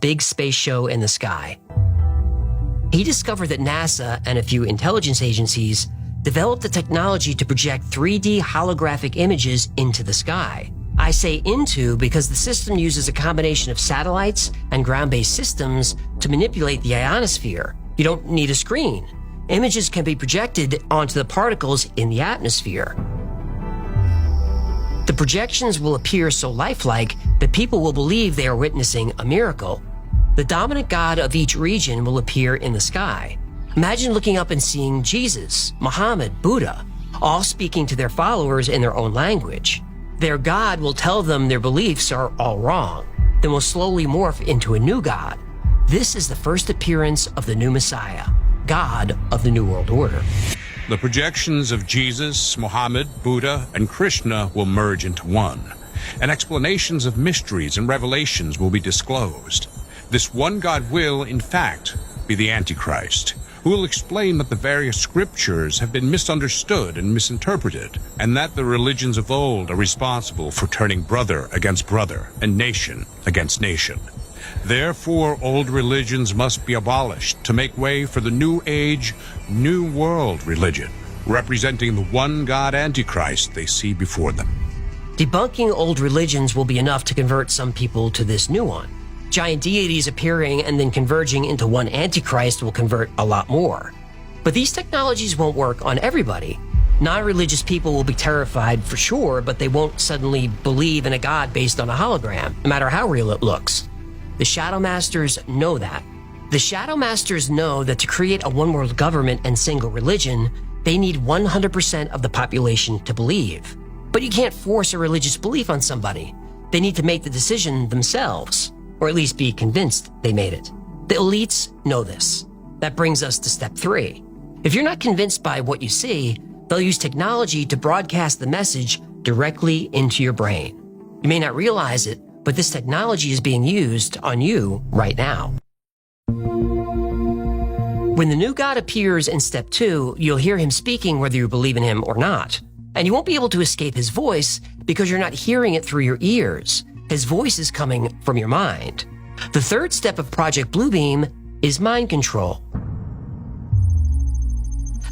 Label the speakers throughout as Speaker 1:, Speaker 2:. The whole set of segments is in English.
Speaker 1: big space show in the sky. He discovered that NASA and a few intelligence agencies developed the technology to project 3D holographic images into the sky. I say into because the system uses a combination of satellites and ground-based systems to manipulate the ionosphere. You don't need a screen. Images can be projected onto the particles in the atmosphere. The projections will appear so lifelike that people will believe they are witnessing a miracle. The dominant god of each region will appear in the sky. Imagine looking up and seeing Jesus, Muhammad, Buddha, all speaking to their followers in their own language. Their god will tell them their beliefs are all wrong, then will slowly morph into a new god. This is the first appearance of the new Messiah, God of the New World Order.
Speaker 2: The projections of Jesus, Muhammad, Buddha, and Krishna will merge into one, and explanations of mysteries and revelations will be disclosed. This one God will, in fact, be the Antichrist, who will explain that the various scriptures have been misunderstood and misinterpreted, and that the religions of old are responsible for turning brother against brother and nation against nation. Therefore, old religions must be abolished to make way for the new age, new world religion, representing the one God Antichrist they see before them.
Speaker 1: Debunking old religions will be enough to convert some people to this new one. Giant deities appearing and then converging into one Antichrist will convert a lot more. But these technologies won't work on everybody. Non-religious people will be terrified for sure, but they won't suddenly believe in a god based on a hologram, no matter how real it looks. The Shadow Masters know that. The Shadow Masters know that to create a one-world government and single religion, they need 100% of the population to believe. But you can't force a religious belief on somebody. They need to make the decision themselves, or at least be convinced they made it. The elites know this. That brings us to step 3. If you're not convinced by what you see, they'll use technology to broadcast the message directly into your brain. You may not realize it, but this technology is being used on you right now. When the new God appears in step 2, you'll hear him speaking whether you believe in him or not. And you won't be able to escape his voice because you're not hearing it through your ears. His voice is coming from your mind. The third step of Project Bluebeam is mind control.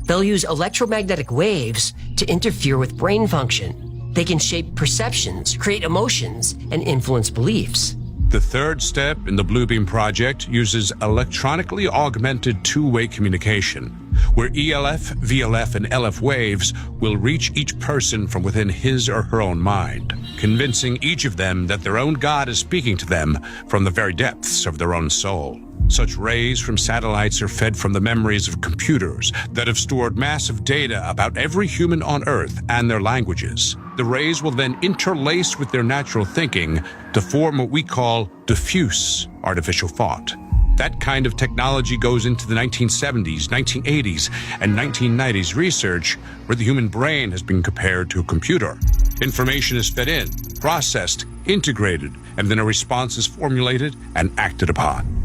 Speaker 1: They'll use electromagnetic waves to interfere with brain function. They can shape perceptions, create emotions, and influence beliefs.
Speaker 2: The third step in the Bluebeam project uses electronically augmented two-way communication, where ELF, VLF, and LF waves will reach each person from within his or her own mind, convincing each of them that their own God is speaking to them from the very depths of their own soul. Such rays from satellites are fed from the memories of computers that have stored massive data about every human on Earth and their languages. The rays will then interlace with their natural thinking to form what we call diffuse artificial thought. That kind of technology goes into the 1970s, 1980s, and 1990s research where the human brain has been compared to a computer. Information is fed in, processed, integrated, and then a response is formulated and acted upon.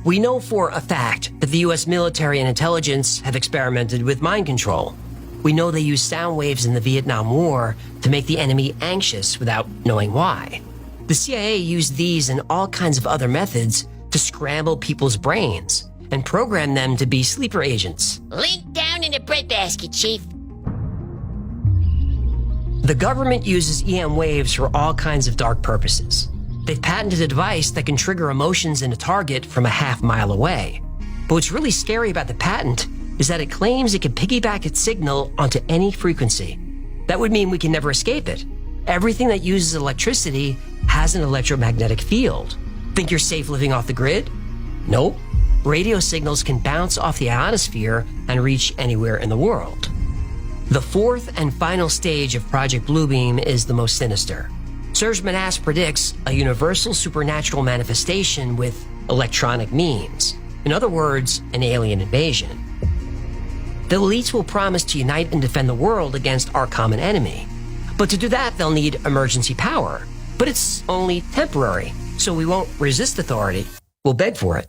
Speaker 1: We know for a fact that the US military and intelligence have experimented with mind control. We know they used sound waves in the Vietnam War to make the enemy anxious without knowing why. The CIA used these and all kinds of other methods to scramble people's brains and program them to be sleeper agents.
Speaker 3: Link down in the breadbasket, Chief.
Speaker 1: The government uses EM waves for all kinds of dark purposes. They've patented a device that can trigger emotions in a target from a half-mile away. But what's really scary about the patent is that it claims it can piggyback its signal onto any frequency. That would mean we can never escape it. Everything that uses electricity has an electromagnetic field. Think you're safe living off the grid? Nope. Radio signals can bounce off the ionosphere and reach anywhere in the world. The fourth and final stage of Project Bluebeam is the most sinister. Serge Manasse predicts a universal supernatural manifestation with electronic means. In other words, an alien invasion. The elites will promise to unite and defend the world against our common enemy. But to do that, they'll need emergency power. But it's only temporary, so we won't resist authority. We'll beg for it.